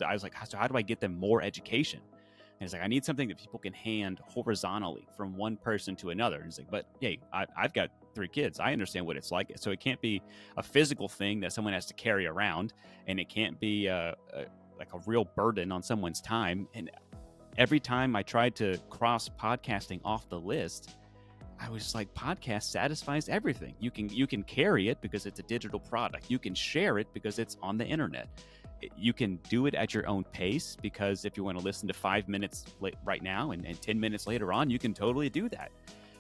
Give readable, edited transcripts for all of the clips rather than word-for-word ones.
I was like, so how do I get them more education? And it's like, I need something that people can hand horizontally from one person to another. And he's like, but hey, I've got 3 kids. I understand what it's like. So it can't be a physical thing that someone has to carry around, and it can't be like a real burden on someone's time. And every time I tried to cross podcasting off the list, I was like, podcast satisfies everything. You can carry it because it's a digital product. You can share it because it's on the internet. You can do it at your own pace, because if you want to listen to 5 minutes right now and 10 minutes later on, you can totally do that.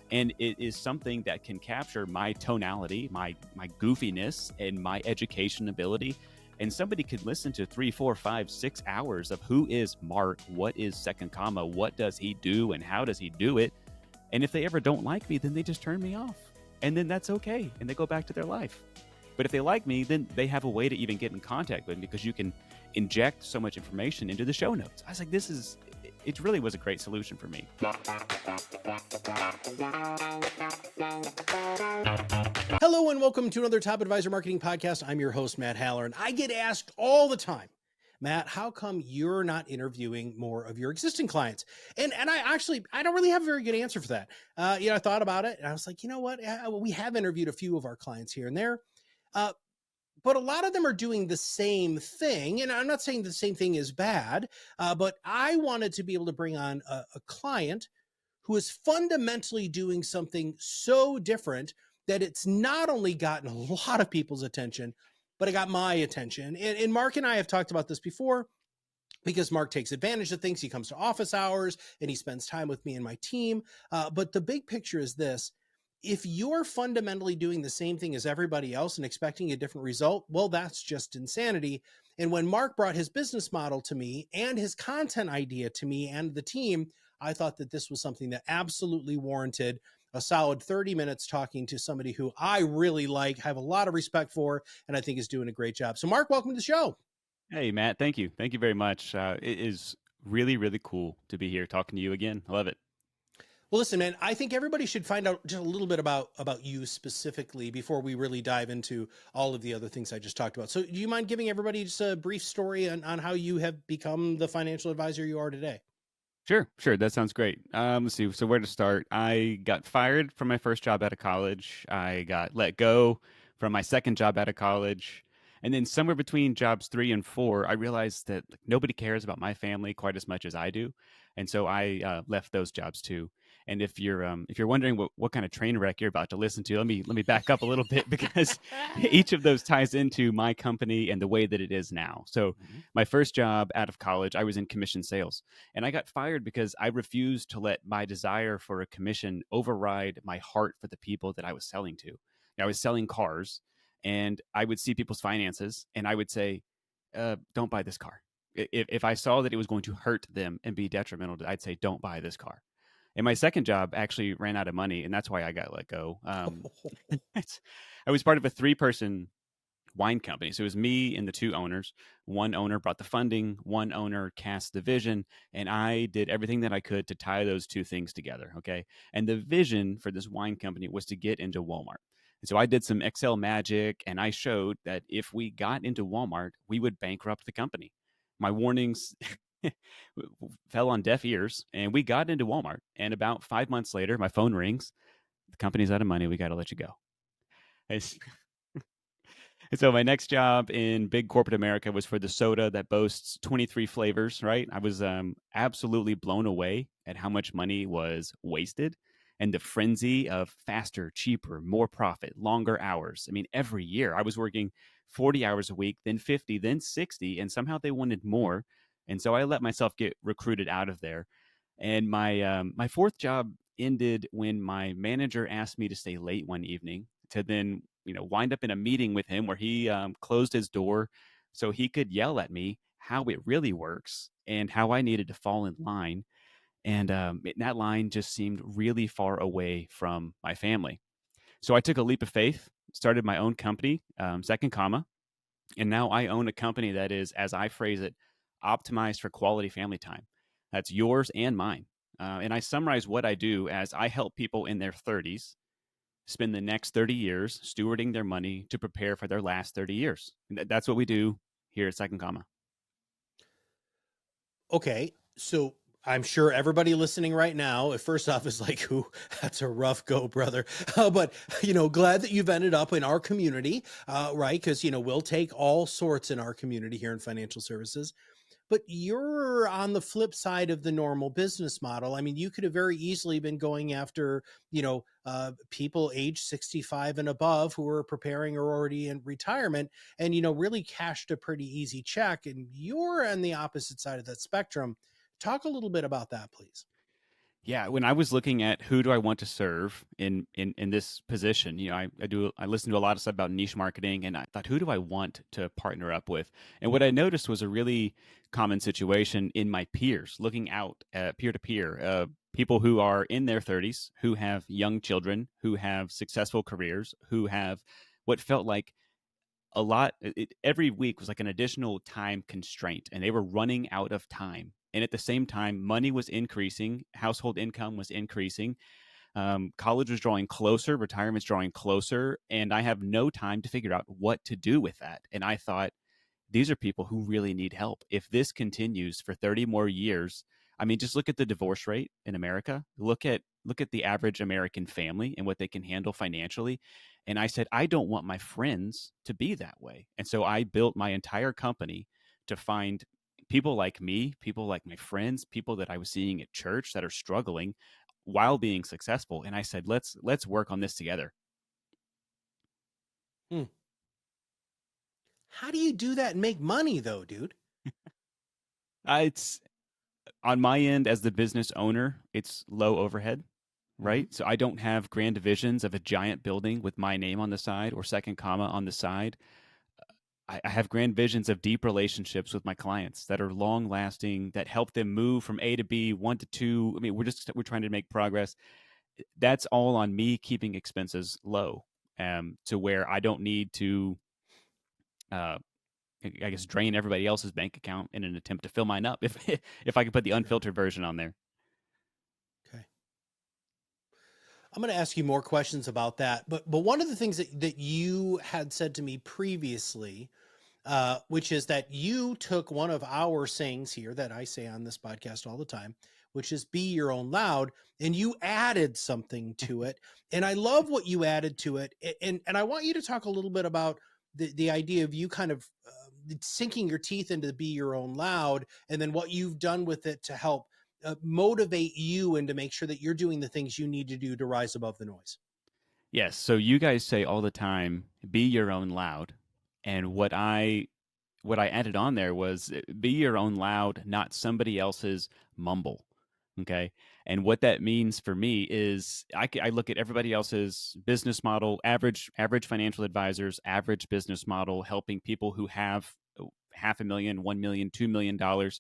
And it is something that can capture my tonality, my goofiness, and my education ability. And somebody could listen to 3, 4, 5, 6 hours of who is Mark, what is Second Comma, what does he do, and how does he do it. And if they ever don't like me, then they just turn me off. And then that's okay. And they go back to their life. But if they like me, then they have a way to even get in contact with me, because you can inject so much information into the show notes. I was like, it really was a great solution for me. Hello and welcome to another Top Advisor Marketing Podcast. I'm your host, Matt Haller, and I get asked all the time, Matt, how come you're not interviewing more of your existing clients? And I don't really have a very good answer for that. I thought about it and I was like, you know what? We have interviewed a few of our clients here and there. But a lot of them are doing the same thing. And I'm not saying the same thing is bad, but I wanted to be able to bring on a client who is fundamentally doing something so different that it's not only gotten a lot of people's attention, but it got my attention. And Mark and I have talked about this before, because Mark takes advantage of things. He comes to office hours and he spends time with me and my team. But the big picture is this. If you're fundamentally doing the same thing as everybody else and expecting a different result, well, that's just insanity. And when Mark brought his business model to me and his content idea to me and the team, I thought that this was something that absolutely warranted a solid 30 minutes talking to somebody who I really like, have a lot of respect for, and I think is doing a great job. So Mark, welcome to the show. Hey, Matt, thank you. Thank you very much. It is really, really cool to be here talking to you again. I love it. Well, listen, man, I think everybody should find out just a little bit about you specifically before we really dive into all of the other things I just talked about. So do you mind giving everybody just a brief story on how you have become the financial advisor you are today? Sure. That sounds great. Let's see. So where to start? I got fired from my first job out of college. I got let go from my second job out of college. And then somewhere between jobs 3 and 4, I realized that nobody cares about my family quite as much as I do. And so I left those jobs too. And if you're wondering what kind of train wreck you're about to listen to, let me back up a little bit, because each of those ties into my company and the way that it is now. So my first job out of college, I was in commission sales, and I got fired because I refused to let my desire for a commission override my heart for the people that I was selling to. I was selling cars, and I would see people's finances, and I would say, don't buy this car. If I saw that it was going to hurt them and be detrimental, I'd say, don't buy this car. And my second job actually ran out of money, and that's why I got let go. I was part of a 3-person wine company. So it was me and the 2 owners. One owner brought the funding, one owner cast the vision, and I did everything that I could to tie those 2 things together. Okay. And the vision for this wine company was to get into Walmart. And so I did some Excel magic, and I showed that if we got into Walmart, we would bankrupt the company. My warnings fell on deaf ears, and we got into Walmart. And about 5 months later, my phone rings. The company's out of money. We got to let you go. And so my next job in big corporate America was for the soda that boasts 23 flavors, right? I was absolutely blown away at how much money was wasted and the frenzy of faster, cheaper, more profit, longer hours. I mean, every year I was working 40 hours a week, then 50, then 60, and somehow they wanted more. And so I let myself get recruited out of there. And my fourth job ended when my manager asked me to stay late one evening to then wind up in a meeting with him where he closed his door so he could yell at me how it really works and how I needed to fall in line. And that line just seemed really far away from my family. So I took a leap of faith, started my own company, Second Comma, and now I own a company that is, as I phrase it, optimized for quality family time. That's yours and mine. And I summarize what I do as I help people in their 30s spend the next 30 years stewarding their money to prepare for their last 30 years. And that's what we do here at Second Comma. Okay, so I'm sure everybody listening right now, first off, is like, "Ooh, that's a rough go, brother." But glad that you've ended up in our community, right? Because we'll take all sorts in our community here in financial services. But you're on the flip side of the normal business model. I mean, you could have very easily been going after, people age 65 and above who are preparing or already in retirement and, really cashed a pretty easy check. And you're on the opposite side of that spectrum. Talk a little bit about that, please. Yeah, when I was looking at who do I want to serve in this position, I listen to a lot of stuff about niche marketing, and I thought, who do I want to partner up with? And what I noticed was a really common situation in my peers, looking out peer to peer, people who are in their 30s, who have young children, who have successful careers, who have what felt like every week was like an additional time constraint, and they were running out of time. And at the same time, money was increasing, household income was increasing, college was drawing closer, retirement's drawing closer, and I have no time to figure out what to do with that. And I thought, these are people who really need help. If this continues for 30 more years, I mean, just look at the divorce rate in America. Look at the average American family and what they can handle financially. And I said, I don't want my friends to be that way. And so I built my entire company to find people like me, people like my friends, people that I was seeing at church that are struggling while being successful. And I said, let's work on this together. Hmm. How do you do that and make money, though, dude? It's on my end as the business owner, it's low overhead, Hmm. right? So I don't have grand visions of a giant building with my name on the side or second comma on the side. I have grand visions of deep relationships with my clients that are long lasting, that help them move from A to B, one to two. I mean, we're trying to make progress. That's all on me keeping expenses low, to where I don't need to, uh, I guess, drain everybody else's bank account in an attempt to fill mine up. If I could put the Sure. unfiltered version on there. Okay. I'm going to ask you more questions about that, but one of the things that you had said to me previously, which is that you took one of our sayings here that I say on this podcast all the time, which is "be your own loud," and you added something to it, and I love what you added to it, and I want you to talk a little bit about the idea of you kind of sinking your teeth into "be your own loud," and then what you've done with it to help motivate you and to make sure that you're doing the things you need to do to rise above the noise. Yes. So you guys say all the time, be your own loud. And what I added on there was be your own loud, not somebody else's mumble. Okay. And what that means for me is I look at everybody else's business model, average financial advisors, average business model, helping people who have half a million, 1 million, $2 million,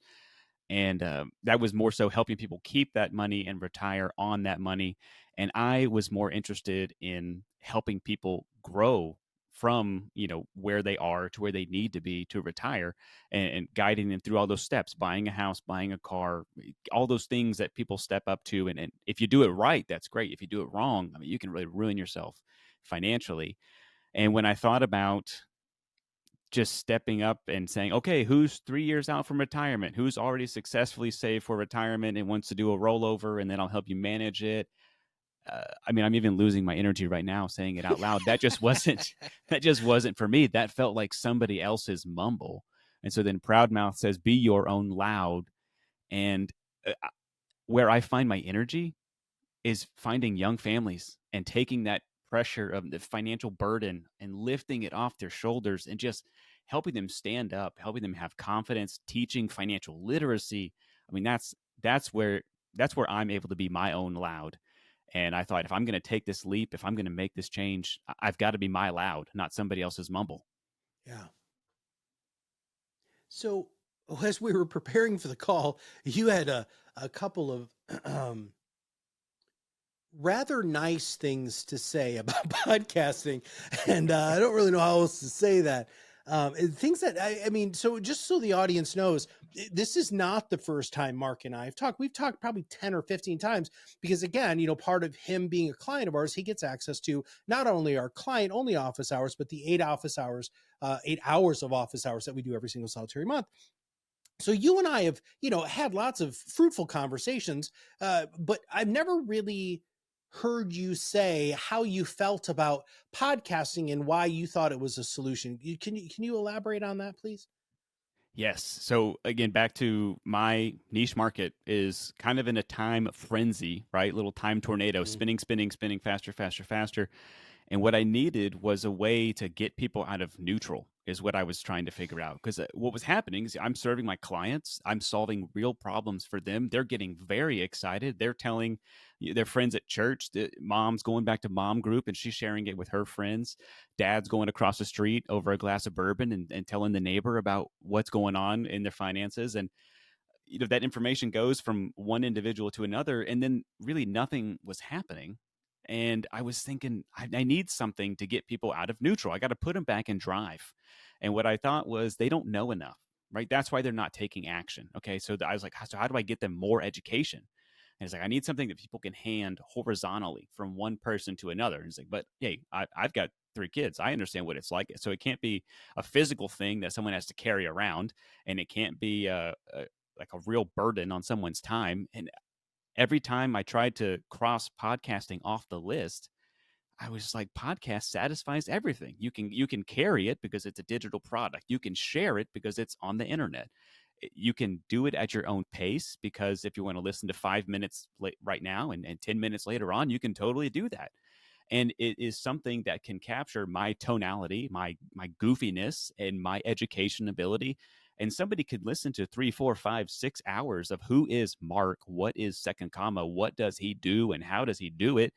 and that was more so helping people keep that money and retire on that money. And I was more interested in helping people grow from where they are to where they need to be to retire, and guiding them through all those steps, buying a house, buying a car, all those things that people step up to. And if you do it right, that's great. If you do it wrong, I mean, you can really ruin yourself financially. And when I thought about just stepping up and saying, okay, who's 3 years out from retirement? Who's already successfully saved for retirement and wants to do a rollover, and then I'll help you manage it. I mean, I'm even losing my energy right now saying it out loud. That just wasn't that just wasn't for me. That felt like somebody else's mumble. And so then ProudMouth says, "Be your own loud." And where I find my energy is finding young families and taking that pressure of the financial burden and lifting it off their shoulders and just helping them stand up, helping them have confidence, teaching financial literacy. I mean, that's where I'm able to be my own loud. And I thought, if I'm going to take this leap, if I'm going to make this change, I've got to be my loud, not somebody else's mumble. Yeah. So as we were preparing for the call, you had a couple of rather nice things to say about podcasting, and I don't really know how else to say that. Things that I mean, so just so the audience knows, this is not the first time Mark and I have talked. We've talked probably 10 or 15 times because, again, part of him being a client of ours, he gets access to not only our client only office hours, but the 8 hours of office hours that we do every single solitary month. So you and I have, had lots of fruitful conversations, but I've never really heard you say how you felt about podcasting and why you thought it was a solution. Can you elaborate on that, please? Yes. So again, back to my niche market is kind of in a time frenzy, right? Little time tornado, Mm. spinning, spinning, spinning, faster, faster, faster. And what I needed was a way to get people out of neutral, is what I was trying to figure out. Because what was happening is I'm serving my clients, I'm solving real problems for them. They're getting very excited. They're telling their friends at church. Mom's going back to mom group and she's sharing it with her friends. Dad's going across the street over a glass of bourbon and telling the neighbor about what's going on in their finances. And that information goes from one individual to another, and then really nothing was happening. And I was thinking, I need something to get people out of neutral. I got to put them back in drive. And what I thought was, they don't know enough, right? That's why they're not taking action. Okay, so I was like, so how do I get them more education? And it's like, I need something that people can hand horizontally from one person to another. And it's like, but hey, I've got 3 kids. I understand what it's like. So it can't be a physical thing that someone has to carry around, and it can't be like a real burden on someone's time. And every time I tried to cross podcasting off the list, I was like, podcast satisfies everything. You can carry it because it's a digital product. You can share it because it's on the internet. You can do it at your own pace, because if you want to listen to 5 minutes right now and 10 minutes later on, you can totally do that. And it is something that can capture my tonality, my goofiness, and my education ability. And somebody could listen to 3, 4, 5, 6 hours of who is Mark, what is second comma, what does he do, and how does he do it.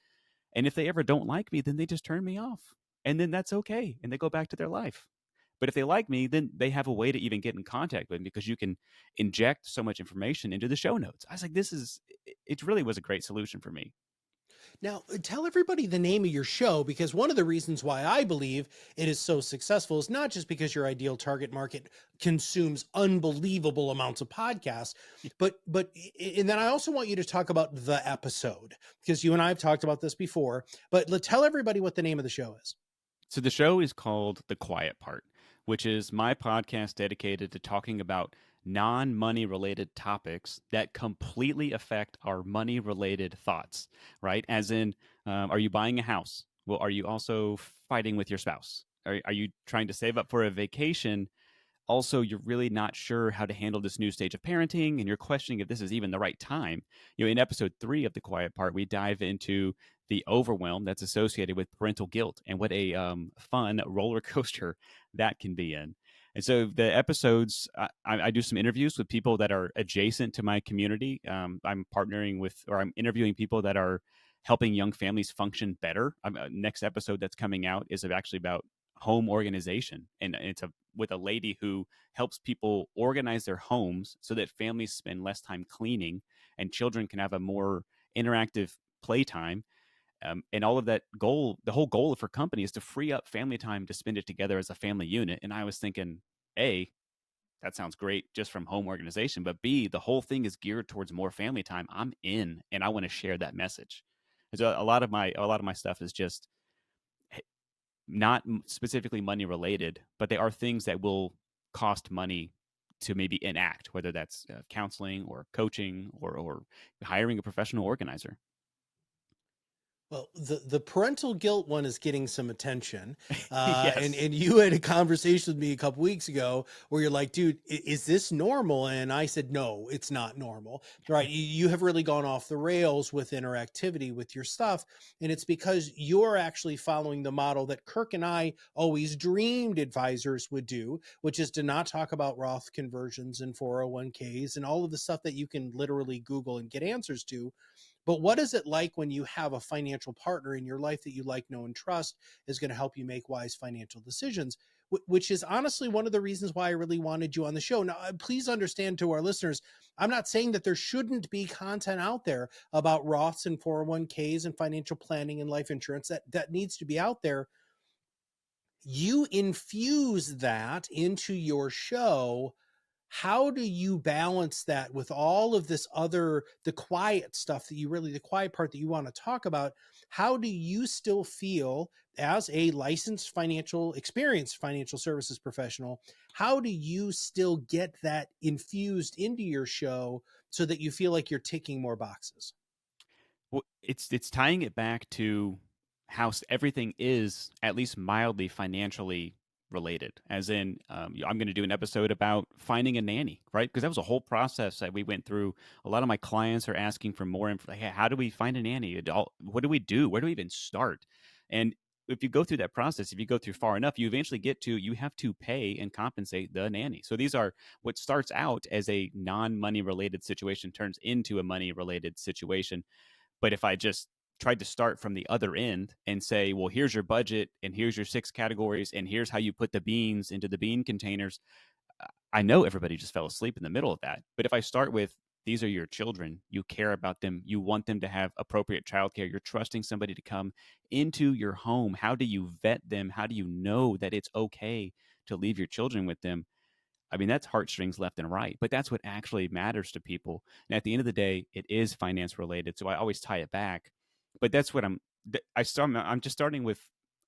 And if they ever don't like me, then they just turn me off, and then that's okay, and they go back to their life. But if they like me, then they have a way to even get in contact with me, because you can inject so much information into the show notes. I was like, it really was a great solution for me. Now, tell everybody the name of your show, because one of the reasons why I believe it is so successful is not just because your ideal target market consumes unbelievable amounts of podcasts, but and then I also want you to talk about the episode, because you and I have talked about this before. But tell everybody what the name of the show is. So the show is called The Quiet Part, which is my podcast dedicated to talking about non-money related topics that completely affect our money related thoughts, right? As in, are you buying a house? Well, are you also fighting with your spouse? Are you trying to save up for a vacation? Also, you're really not sure how to handle this new stage of parenting, and you're questioning if this is even the right time. In episode 3 of The Quiet Part, we dive into the overwhelm that's associated with parental guilt, and what a fun roller coaster that can be in. And so the episodes, I do some interviews with people that are adjacent to my community. I'm partnering with, or I'm interviewing people that are helping young families function better. Next episode that's coming out is actually about home organization, and it's with a lady who helps people organize their homes so that families spend less time cleaning and children can have a more interactive playtime. And all of that goal, the whole goal of her company is to free up family time to spend it together as a family unit. And I was thinking, A, that sounds great just from home organization, but B, the whole thing is geared towards more family time. I'm in, and I want to share that message. And so a lot of my stuff is just not specifically money related, but they are things that will cost money to maybe enact, whether that's counseling or coaching, or hiring a professional organizer. Well, the parental guilt one is getting some attention, and Yes. and you had a conversation with me a couple weeks ago where you're like, "Dude, is this normal?" And I said, "No, it's not normal." Right? You have really gone off the rails with interactivity with your stuff, and it's because you're actually following the model that Kirk and I always dreamed advisors would do, which is to not talk about Roth conversions and 401ks and all of the stuff that you can literally Google and get answers to. But what is it like when you have a financial partner in your life that you like, know, and trust is going to help you make wise financial decisions? Which is honestly one of the reasons why I really wanted you on the show. Now, please understand, to our listeners, I'm not saying that there shouldn't be content out there about Roths and 401ks and financial planning and life insurance. That needs to be out there. You infuse that into your show. how do you balance that with all of this other, the quiet stuff that you really, the quiet part that you want to talk about? How do you still feel as a licensed financial, experienced financial services professional? How do you still get that infused into your show so that you feel like you're ticking more boxes? Well, it's tying it back to how everything is at least mildly financially related. As in, I'm going to do an episode about finding a nanny, right? Because that was a whole process that we went through. A lot of my clients are asking for more info. Hey, how do we find a nanny? What do we do? Where do we even start? And if you go through that process, if you go through far enough, you eventually get to you have to pay and compensate the nanny. So these are what starts out as a non-money related situation turns into a money related situation. But if I just tried to start from the other end and say, well, here's your budget and here's your 6 categories and here's how you put the beans into the bean containers, I know everybody just fell asleep in the middle of that. But if I start with, these are your children, you care about them, you want them to have appropriate childcare, you're trusting somebody to come into your home. How do you vet them? How do you know that it's okay to leave your children with them? I mean, that's heartstrings left and right, but that's what actually matters to people. And at the end of the day, it is finance related. So I always tie it back. But that's what I'm just starting with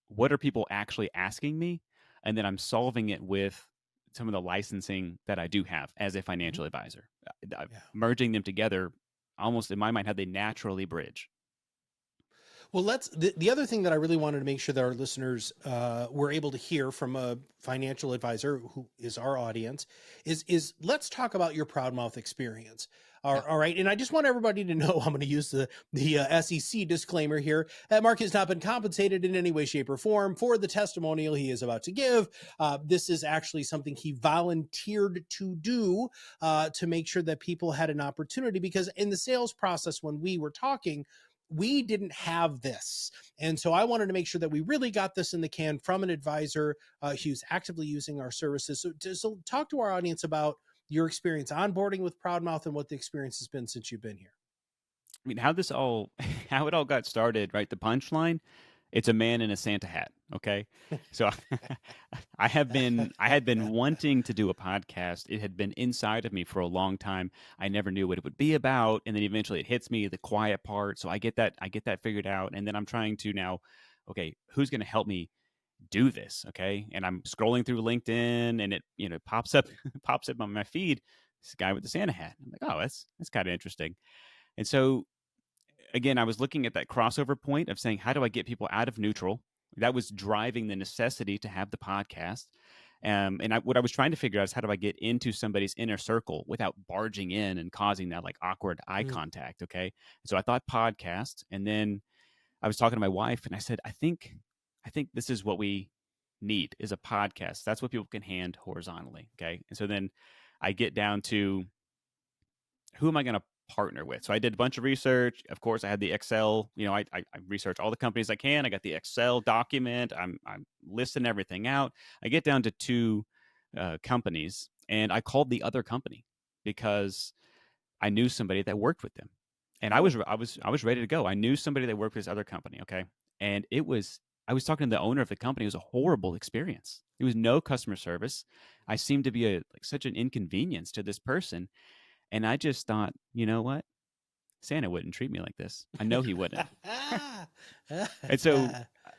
what are people actually asking me? And then I'm solving it with some of the licensing that I do have as a Mhm. financial advisor. Yeah. Merging them together almost in my mind, how they naturally bridge. Well, the other thing that I really wanted to make sure that our listeners were able to hear from a financial advisor who is our audience is let's talk about your ProudMouth experience. Yeah. All right, and I just want everybody to know I'm going to use the SEC disclaimer here. Mark has not been compensated in any way, shape, or form for the testimonial he is about to give. This is actually something he volunteered to do to make sure that people had an opportunity, because in the sales process when we were talking, we didn't have this. And so I wanted to make sure that we really got this in the can from an advisor who's actively using our services. So talk to our audience about your experience onboarding with ProudMouth and what the experience has been since you've been here. I mean, how this all, how it all got started, right? The punchline, it's a man in a Santa hat. Okay. So I had been wanting to do a podcast. It had been inside of me for a long time. I never knew what it would be about. And then eventually it hits me, the quiet part. So I get that figured out. And then I'm trying to now, okay, who's going to help me do this? Okay. And I'm scrolling through LinkedIn and it, pops up, pops up on my feed. This guy with the Santa hat. I'm like, oh, that's kind of interesting. And so again, I was looking at that crossover point of saying, how do I get people out of neutral? That was driving the necessity to have the podcast. What I was trying to figure out is how do I get into somebody's inner circle without barging in and causing that like awkward eye Mm. contact. Okay. So I thought podcast. And then I was talking to my wife and I said, I think this is what we need is a podcast. That's what people can hand horizontally. Okay. And so then I get down to who am I going to partner with? So I did a bunch of research. Of course, I had the Excel. I research all the companies I can. I got the Excel document. I'm listing everything out. I get down to two companies, and I called the other company because I knew somebody that worked with them, and Oh, I was ready to go. I knew somebody that worked with this other company. Okay, and it was. I was talking to the owner of the company. It was a horrible experience. There was no customer service. I seemed to be such an inconvenience to this person, and I just thought, you know what? Santa wouldn't treat me like this. I know he wouldn't. And so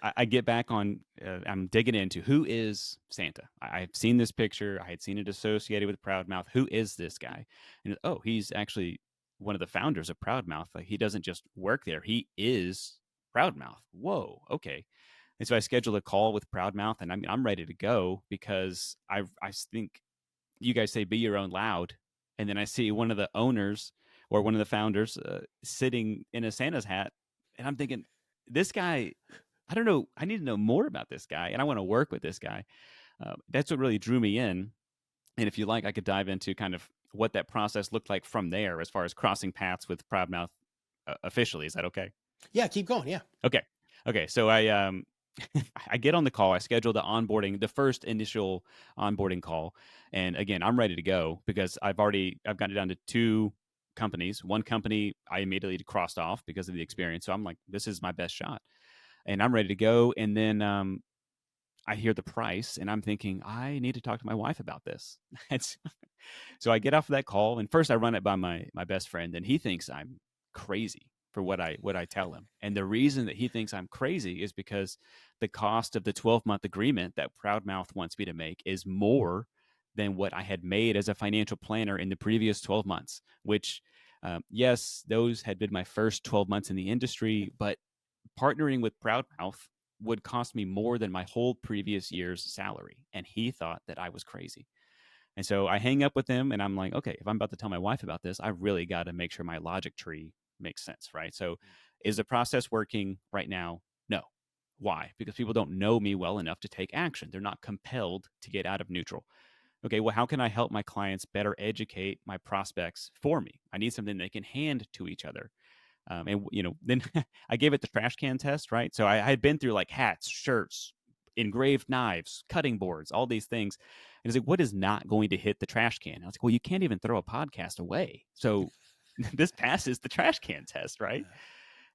I get back on, I'm digging into who is Santa. I've seen this picture. I had seen it associated with ProudMouth. Who is this guy? And oh, he's actually one of the founders of ProudMouth. Like he doesn't just work there, he is ProudMouth. Whoa, okay. And so I scheduled a call with ProudMouth, and I'm ready to go because I think you guys say be your own loud, and then I see one of the owners or one of the founders sitting in a Santa's hat, and I'm thinking, this guy, I don't know, I need to know more about this guy, and I want to work with this guy. That's what really drew me in. And if you like, I could dive into kind of what that process looked like from there, as far as crossing paths with Proudmouth officially. Is that okay? yeah, keep going. Yeah. Okay. Okay. So I get on the call. I schedule the onboarding, the first initial onboarding call, and again, I'm ready to go because I've gotten it down to two companies. One company I immediately crossed off because of the experience. So I'm like, this is my best shot, and I'm ready to go. And then I hear the price and I'm thinking, I need to talk to my wife about this. So I get off of that call, and first I run it by my best friend, and he thinks I'm crazy for what I tell him. And the reason that he thinks I'm crazy is because the cost of the 12-month agreement that ProudMouth wants me to make is more than what I had made as a financial planner in the previous 12 months, which yes, those had been my first 12 months in the industry, but partnering with ProudMouth would cost me more than my whole previous year's salary. And he thought that I was crazy. And so I hang up with him and I'm like, okay, if I'm about to tell my wife about this, I really got to make sure my logic tree makes sense, right? So is the process working right now? No. Why? Because people don't know me well enough to take action. They're not compelled to get out of neutral. Okay, well, how can I help my clients better educate my prospects for me? I need something they can hand to each other. Then I gave it the trash can test, right? So I had been through like hats, shirts, engraved knives, cutting boards, all these things. And it's like, what is not going to hit the trash can? I was like, well, you can't even throw a podcast away. So this passes the trash can test, right?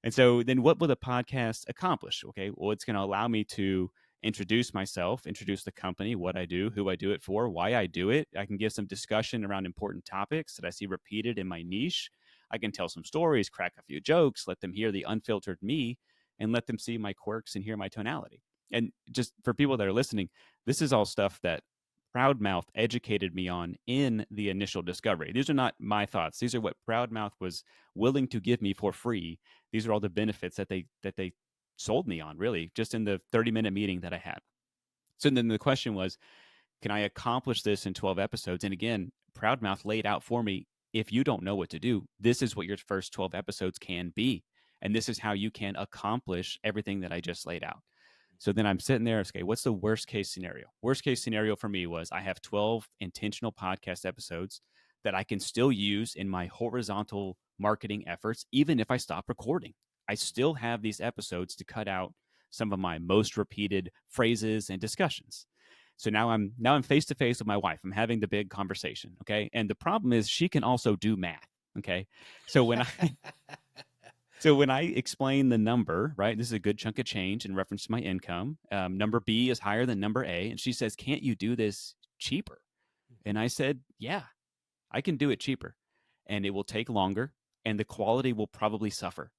And so then what will the podcast accomplish? Okay, well, it's going to allow me to introduce myself, introduce the company, what I do, who I do it for, why I do it. I can give some discussion around important topics that I see repeated in my niche. I can tell some stories, crack a few jokes, let them hear the unfiltered me, and let them see my quirks and hear my tonality. And just for people that are listening, this is all stuff that ProudMouth educated me on in the initial discovery. These are not my thoughts. These are what ProudMouth was willing to give me for free. These are all the benefits that they sold me on, really, just in the 30-minute meeting that I had. So then the question was, can I accomplish this in 12 episodes? And again, ProudMouth laid out for me, if you don't know what to do, this is what your first 12 episodes can be. And this is how you can accomplish everything that I just laid out. So then I'm sitting there, okay, what's the worst case scenario? Worst case scenario for me was I have 12 intentional podcast episodes that I can still use in my horizontal marketing efforts, even if I stop recording. I still have these episodes to cut out some of my most repeated phrases and discussions. So now I'm face to face with my wife. I'm having the big conversation, okay? And the problem is she can also do math, okay? So when I so when I explain the number, right, this is a good chunk of change in reference to my income. Number B is higher than number A. And she says, can't you do this cheaper? And I said, yeah, I can do it cheaper. And it will take longer and the quality will probably suffer.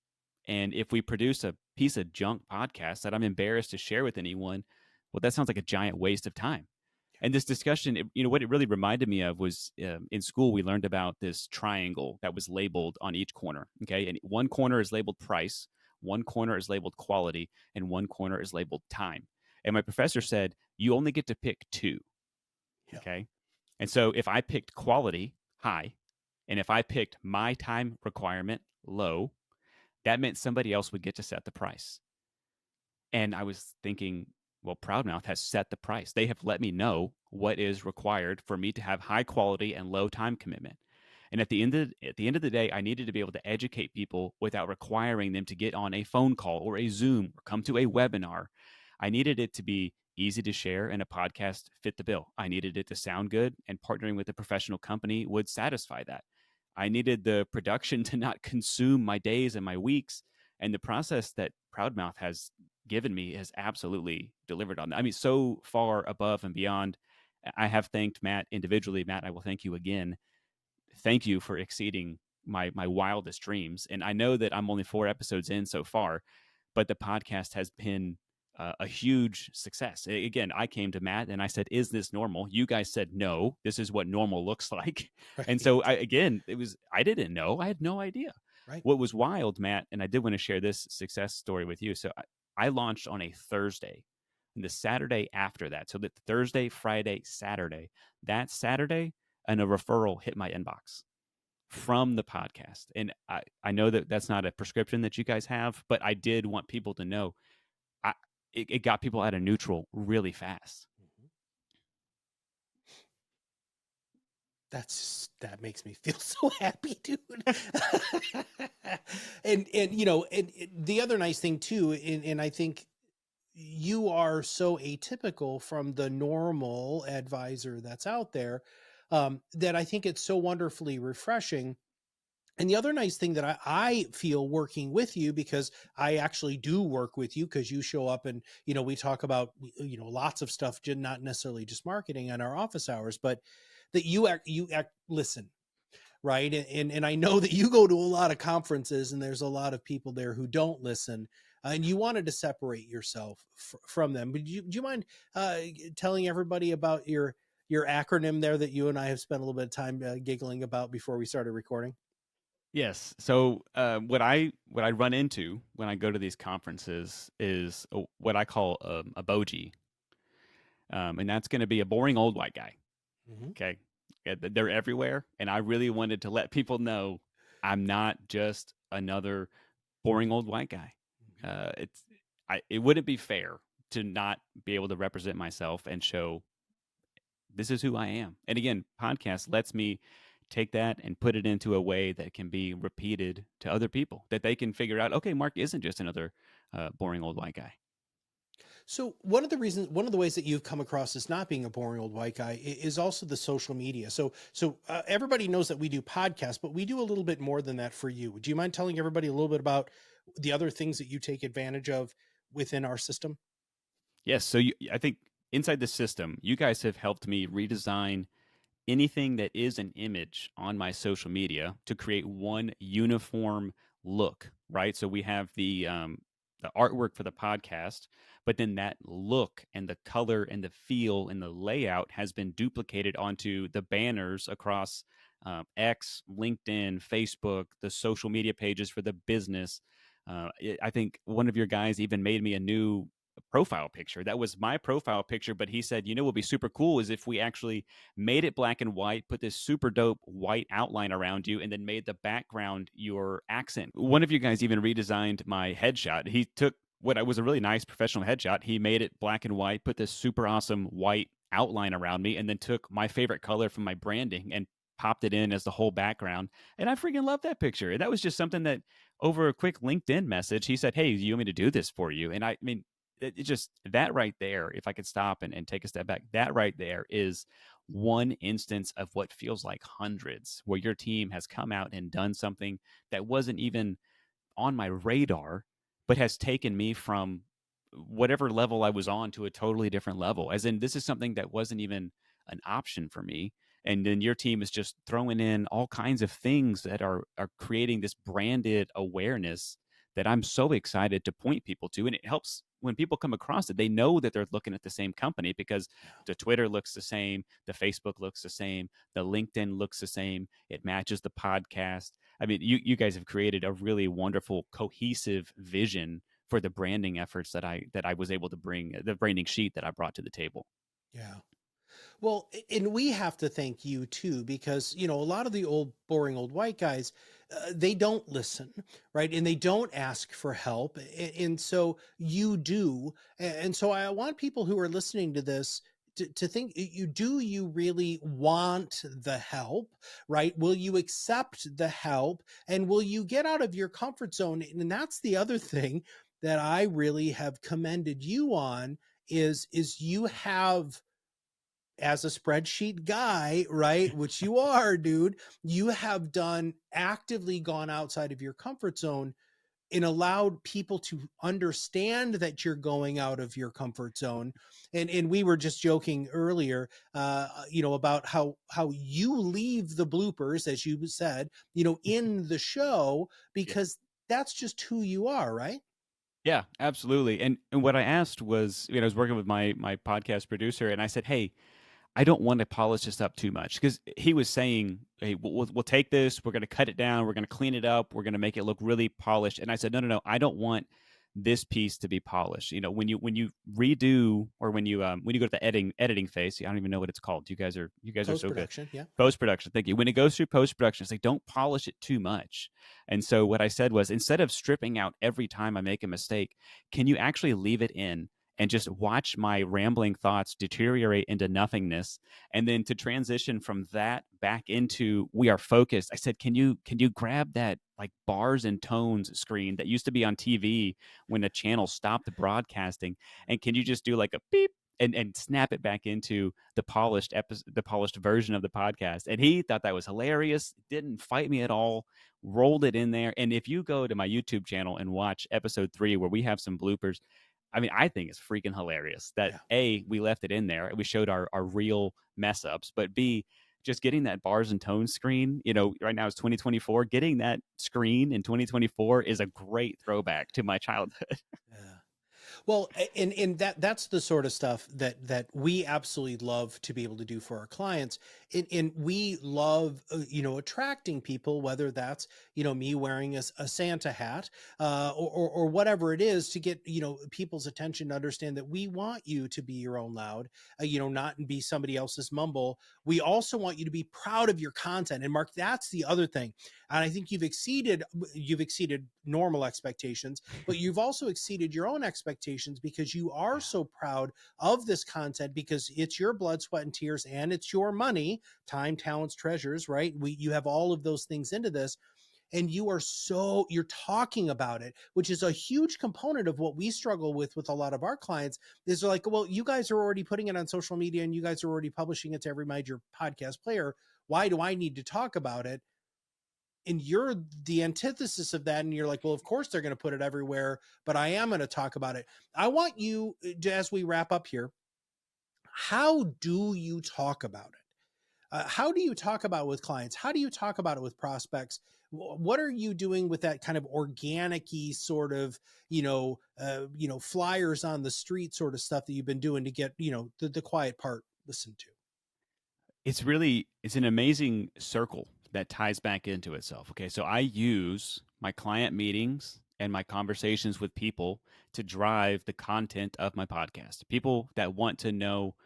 And if we produce a piece of junk podcast that I'm embarrassed to share with anyone, well, that sounds like a giant waste of time. And this discussion, what it really reminded me of was in school, we learned about this triangle that was labeled on each corner. Okay. And one corner is labeled price, one corner is labeled quality, and one corner is labeled time. And my professor said, you only get to pick two. Yeah. Okay. And so if I picked quality high, and if I picked my time requirement low, that meant somebody else would get to set the price. And I was thinking, well, ProudMouth has set the price. They have let me know what is required for me to have high quality and low time commitment. And at the end of the day, I needed to be able to educate people without requiring them to get on a phone call or a Zoom or come to a webinar. I needed it to be easy to share and a podcast fit the bill. I needed it to sound good, and partnering with a professional company would satisfy that. I needed the production to not consume my days and my weeks. And the process that ProudMouth has given me has absolutely delivered on that. I mean, so far above and beyond. I have thanked Matt individually. Matt, I will thank you again. Thank you for exceeding my wildest dreams. And I know that I'm only 4 episodes in so far, but the podcast has been a huge success. Again, I came to Matt and I said, "Is this normal?" You guys said, "No, this is what normal looks like." And Right. so I didn't know. I had no idea. Right. What was wild, Matt, and I did want to share this success story with you. So I launched on a Thursday, and the Saturday after that, so that Thursday, Friday, Saturday, that Saturday, and a referral hit my inbox from the podcast. And I know that that's not a prescription that you guys have, but I did want people to know I, it got people out of neutral really fast. Mhm. That makes me feel so happy, dude. And the other nice thing too, and I think you are so atypical from the normal advisor that's out there, that I think it's so wonderfully refreshing. And the other nice thing that I feel working with you, because I actually do work with you, because you show up and, we talk about, lots of stuff, not necessarily just marketing on our office hours, but that you listen, right? And I know that you go to a lot of conferences and there's a lot of people there who don't listen, and you wanted to separate yourself from them. But do you mind telling everybody about your acronym there that you and I have spent a little bit of time giggling about before we started recording? Yes. So what I run into when I go to these conferences is what I call a bogie, and that's going to be a boring old white guy. Mm-hmm. Okay, they're everywhere, and I really wanted to let people know I'm not just another boring old white guy. It wouldn't be fair to not be able to represent myself and show this is who I am. And again, podcast lets me take that and put it into a way that can be repeated to other people, that they can figure out, okay, Mark isn't just another boring old white guy. So one of the ways that you've come across as not being a boring old white guy is also the social media. So everybody knows that we do podcasts, but we do a little bit more than that for you. Would you mind telling everybody a little bit about the other things that you take advantage of within our system? Yes. So I think inside the system, you guys have helped me redesign anything that is an image on my social media to create one uniform look, right? So we have the artwork for the podcast, but then that look and the color and the feel and the layout has been duplicated onto the banners across X, LinkedIn, Facebook, the social media pages for the business. I think one of your guys even made me a new profile picture. That was my profile picture, but he said, what would be super cool is if we actually made it black and white, put this super dope white outline around you, and then made the background your accent. One of you guys even redesigned my headshot. He took what I was a really nice professional headshot. He made it black and white, put this super awesome white outline around me, and then took my favorite color from my branding and popped it in as the whole background. And I freaking love that picture. And that was just something that over a quick LinkedIn message, he said, "Hey, you want me to do this for you?" And I mean, it just that right there, if I could stop and take a step back, that right there is one instance of what feels like hundreds, where your team has come out and done something that wasn't even on my radar, but has taken me from whatever level I was on to a totally different level. As in, this is something that wasn't even an option for me. And then your team is just throwing in all kinds of things that are creating this branded awareness that I'm so excited to point people to. And it helps when people come across it, they know that they're looking at the same company because Yeah. the Twitter looks the same, the Facebook looks the same, the LinkedIn looks the same, it matches the podcast. I mean, you guys have created a really wonderful, cohesive vision for the branding efforts that I was able to bring, the branding sheet that I brought to the table. Yeah. Well, and we have to thank you too, because, a lot of the boring old white guys, they don't listen, right? And they don't ask for help. And so you do. And so I want people who are listening to this to think, you really want the help, right? Will you accept the help, and will you get out of your comfort zone? And that's the other thing that I really have commended you on, is you have, as a spreadsheet guy, right? Which you are, dude, you have actively gone outside of your comfort zone and allowed people to understand that you're going out of your comfort zone. And we were just joking earlier, about how you leave the bloopers, as you said, in the show, Yeah. because that's just who you are, right? Yeah, absolutely. And what I asked was, I was working with my podcast producer, and I said, "Hey, I don't want to polish this up too much," because he was saying, "Hey, we'll take this, we're going to cut it down, we're going to clean it up, we're going to make it look really polished." And I said, "No, no, no, I don't want this piece to be polished. When you redo, or when you go to the editing phase, I don't even know what it's called. You guys are Post so good. production, yeah. Post production, thank you. When it goes through post production, it's like don't polish it too much." And so what I said was, instead of stripping out every time I make a mistake, can you actually leave it in and just watch my rambling thoughts deteriorate into nothingness, and then to transition from that back into we are focused. I said, can you grab that like bars and tones screen that used to be on TV when a channel stopped broadcasting, and can you just do like a beep and snap it back into the polished version of the podcast? And he thought that was hilarious, didn't fight me at all, rolled it in there. And if you go to my YouTube channel and watch episode 3, where we have some bloopers, I mean, I think it's freaking hilarious that Yeah. A, we left it in there and we showed our real mess ups, but B, just getting that bars and tones screen, right now it's 2024. Getting that screen in 2024 is a great throwback to my childhood. Yeah. Well, and that's the sort of stuff that we absolutely love to be able to do for our clients. And we love, attracting people, whether that's, me wearing a Santa hat, or whatever it is, to get, people's attention, to understand that we want you to be your own loud, not be somebody else's mumble. We also want you to be proud of your content. And Mark, that's the other thing. And I think you've exceeded normal expectations, but you've also exceeded your own expectations, because you are Yeah. so proud of this content, because it's your blood, sweat, and tears, and it's your money, time, talents, treasures, right? You have all of those things into this, and you're talking about it, which is a huge component of what we struggle with a lot of our clients. Is they're like, well, you guys are already putting it on social media, and you guys are already publishing it to every major podcast player. Why do I need to talk about it? And you're the antithesis of that, and you're like, well, of course they're going to put it everywhere, but I am going to talk about it. I want you, as we wrap up here, how do you talk about it? How do you talk about it with clients? How do you talk about it with prospects? What are you doing with that kind of organic-y sort of, flyers on the street sort of stuff that you've been doing to get, the quiet part listened to? It's an amazing circle that ties back into itself. Okay. So I use my client meetings and my conversations with people to drive the content of my podcast. People that want to know,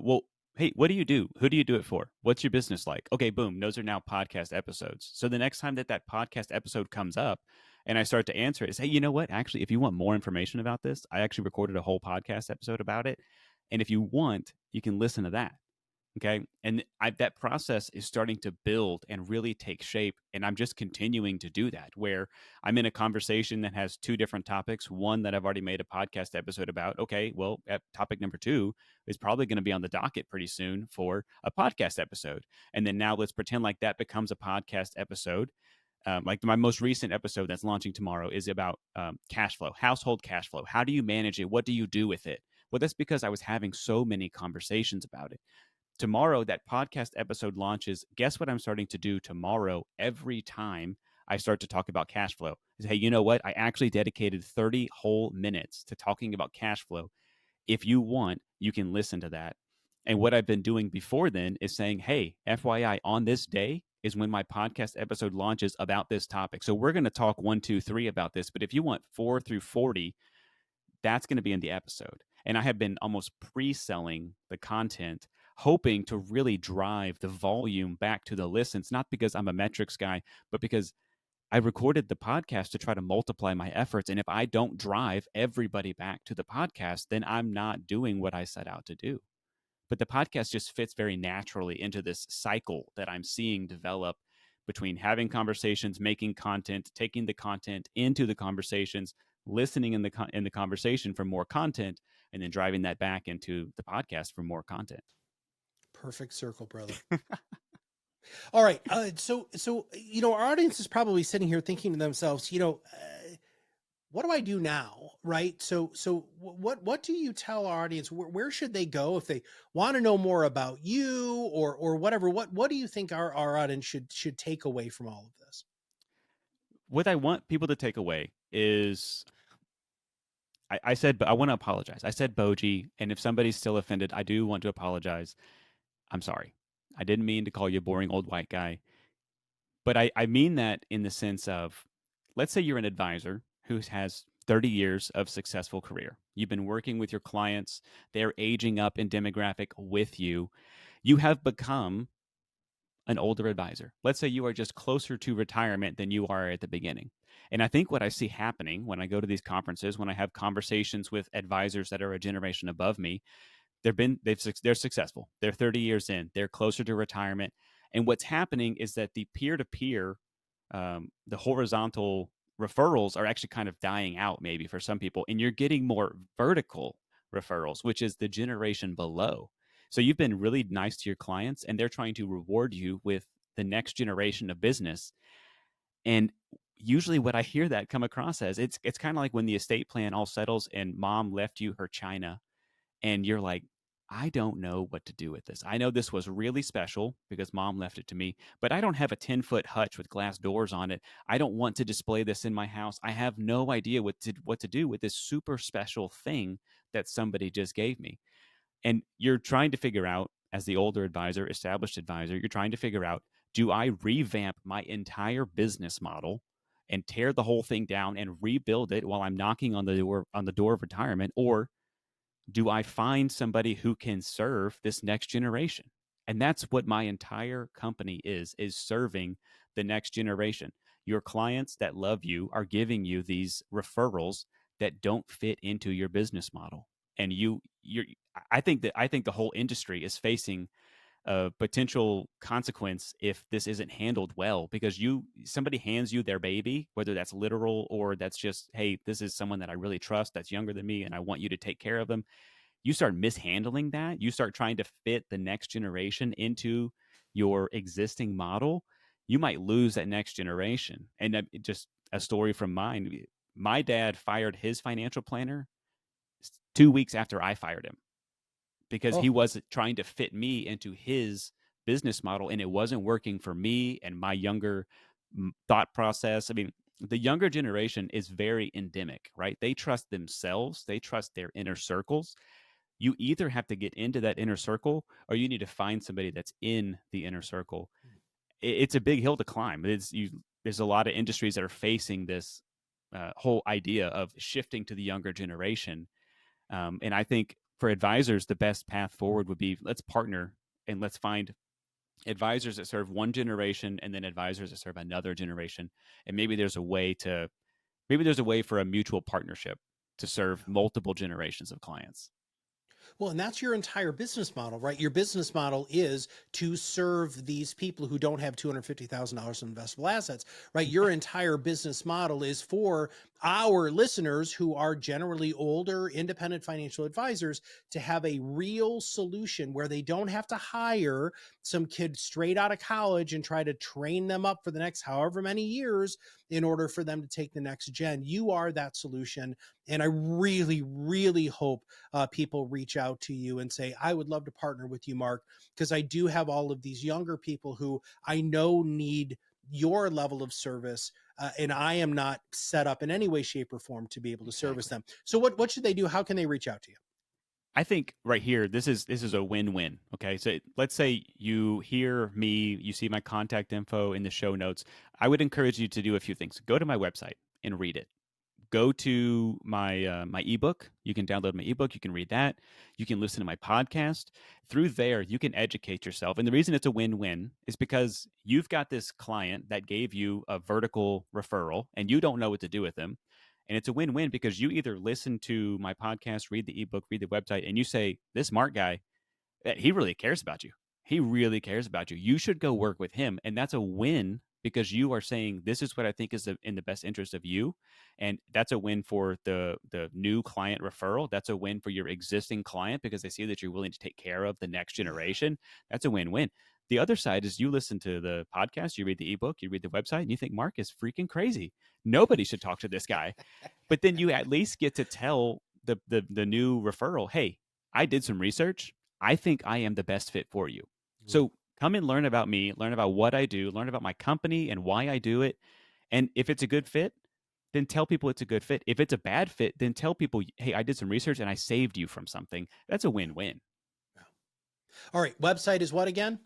well, hey, what do you do? Who do you do it for? What's your business like? Okay, boom. Those are now podcast episodes. So the next time that podcast episode comes up and I start to answer it, say, hey, you know what? Actually, if you want more information about this, I actually recorded a whole podcast episode about it. And if you want, you can listen to that. Okay. And that process is starting to build and really take shape. And I'm just continuing to do that, where I'm in a conversation that has two different topics. One that I've already made a podcast episode about. Okay. Well, topic number 2 is probably going to be on the docket pretty soon for a podcast episode. And then now let's pretend like that becomes a podcast episode. Like my most recent episode that's launching tomorrow is about cash flow, household cash flow. How do you manage it? What do you do with it? Well, that's because I was having so many conversations about it. Tomorrow, that podcast episode launches. Guess what I'm starting to do tomorrow every time I start to talk about cash flow? Is, hey, you know what? I actually dedicated 30 whole minutes to talking about cash flow. If you want, you can listen to that. And what I've been doing before then is saying, hey, FYI, on this day is when my podcast episode launches about this topic. So we're going to talk 1, 2, 3 about this. But if you want 4 through 40, that's going to be in the episode. And I have been almost pre-selling the content, hoping to really drive the volume back to the listens, not because I'm a metrics guy, but because I recorded the podcast to try to multiply my efforts. And if I don't drive everybody back to the podcast, then I'm not doing what I set out to do. But the podcast just fits very naturally into this cycle that I'm seeing develop between having conversations, making content, taking the content into the conversations, listening in the conversation for more content, and then driving that back into the podcast for more content. Perfect circle, brother. All right. So our audience is probably sitting here thinking to themselves, what do I do now? Right. So what do you tell our audience? Where should they go if they want to know more about you, or whatever? What do you think our audience should take away from all of this? What I want people to take away is I said, but I want to apologize. I said Boji, and if somebody's still offended, I do want to apologize. I'm sorry. I didn't mean to call you a boring old white guy. But I mean that in the sense of, let's say you're an advisor who has 30 years of successful career. You've been working with your clients, they're aging up in demographic with you. You have become an older advisor. Let's say you are just closer to retirement than you are at the beginning. And I think what I see happening when I go to these conferences, when I have conversations with advisors that are a generation above me, they're successful. They're 30 years in. They're closer to retirement. And what's happening is that the peer to peer, the horizontal referrals are actually kind of dying out, maybe for some people, and you're getting more vertical referrals, which is the generation below. So you've been really nice to your clients, and they're trying to reward you with the next generation of business. And usually what I hear that come across as, it's kind of like when the estate plan all settles and mom left you her china, and you're like, I don't know what to do with this. I know this was really special because mom left it to me, but I don't have a 10-foot hutch with glass doors on it. I don't want to display this in my house. I have no idea what to do with this super special thing that somebody just gave me. And you're trying to figure out, as the older advisor, established advisor, you're trying to figure out, do I revamp my entire business model and tear the whole thing down and rebuild it while I'm knocking on the door of retirement, or do I find somebody who can serve this next generation? And that's what my entire company is serving the next generation. Your clients that love you are giving you these referrals that don't fit into your business model. And you're I think the whole industry is facing a potential consequence if this isn't handled well, because somebody hands you their baby, whether that's literal or that's just, hey, this is someone that I really trust that's younger than me and I want you to take care of them. You start mishandling that, you start trying to fit the next generation into your existing model, you might lose that next generation. And just a story from mine, my dad fired his financial planner 2 weeks after I fired him because he Oh, was trying to fit me into his business model and it wasn't working for me and my younger thought process. I mean, the younger generation is very endemic, right? They trust themselves, they trust their inner circles. You either have to get into that inner circle or you need to find somebody that's in the inner circle. It's a big hill to climb. There's a lot of industries that are facing this whole idea of shifting to the younger generation. And I think for advisors, the best path forward would be, let's partner and let's find advisors that serve one generation and then advisors that serve another generation. And maybe there's a way for a mutual partnership to serve multiple generations of clients. well, and that's your entire business model, right? Your business model is to serve these people who don't have $250,000 in investable assets, right? Your entire business model is for our listeners who are generally older, independent financial advisors to have a real solution where they don't have to hire some kid straight out of college and try to train them up for the next however many years in order for them to take the next gen. You are that solution. And I really, really hope people reach out to you and say, I would love to partner with you, Mark, because I do have all of these younger people who I know need your level of service. And I am not set up in any way, shape, or form to be able to service Exactly. them. So what should they do? How can they reach out to you? I think right here, this is a win-win. Okay, so let's say you hear me, you see my contact info in the show notes. I would encourage you to do a few things. Go to my website and read it. Go to my ebook. You can download my ebook. You can read that. You can listen to my podcast. Through there, you can educate yourself. And the reason it's a win-win is because you've got this client that gave you a vertical referral, and you don't know what to do with them. And it's a win-win because you either listen to my podcast, read the ebook, read the website, and you say, "This Mark guy, he really cares about you. He really cares about you. You should go work with him." And that's a win because you are saying, this is what I think is in the best interest of you. And that's a win for the new client referral. That's a win for your existing client because they see that you're willing to take care of the next Yeah. generation. That's a win-win. The other side is you listen to the podcast, you read the ebook, you read the website, and you think Mark is freaking crazy. Nobody should talk to this guy. But then you at least get to tell the new referral, hey, I did some research. I think I am the best fit for you. So come and learn about me, learn about what I do, learn about my company and why I do it. And if it's a good fit, then tell people it's a good fit. If it's a bad fit, then tell people, hey, I did some research and I saved you from something. That's a win-win. All right. Website is what again?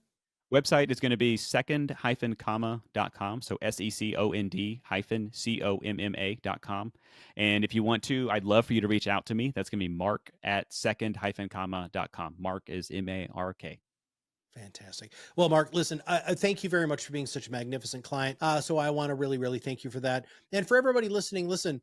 Website is going to be second-comma.com. So second-comma.com. And if you want to, I'd love for you to reach out to me. That's going to be Mark at second-comma.com. Mark is MARK. Fantastic. Well, Mark, listen, thank you very much for being such a magnificent client. So I want to really, really thank you for that. And for everybody listening, listen,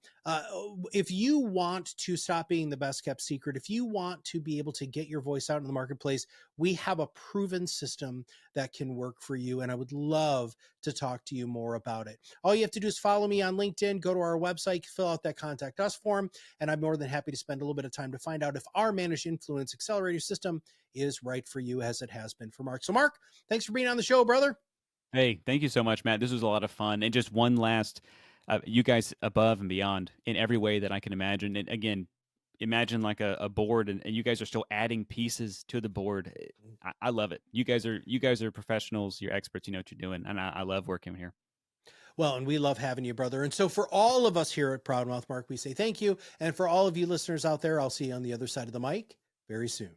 if you want to stop being the best kept secret, if you want to be able to get your voice out in the marketplace, we have a proven system that can work for you. And I would love to talk to you more about it. All you have to do is follow me on LinkedIn, go to our website, fill out that contact us form. And I'm more than happy to spend a little bit of time to find out if our managed influence accelerator system is right for you as it has been for Mark. So, Mark, thanks for being on the show, brother. Hey, thank you so much, Matt. This was a lot of fun. And just one last, you guys above and beyond in every way that I can imagine. And again, imagine like a board, and you guys are still adding pieces to the board. I love it. You guys are professionals. You're experts. You know what you're doing, and I love working here. Well, and we love having you, brother. And so for all of us here at ProudMouth, Mark, we say thank you. And for all of you listeners out there, I'll see you on the other side of the mic very soon.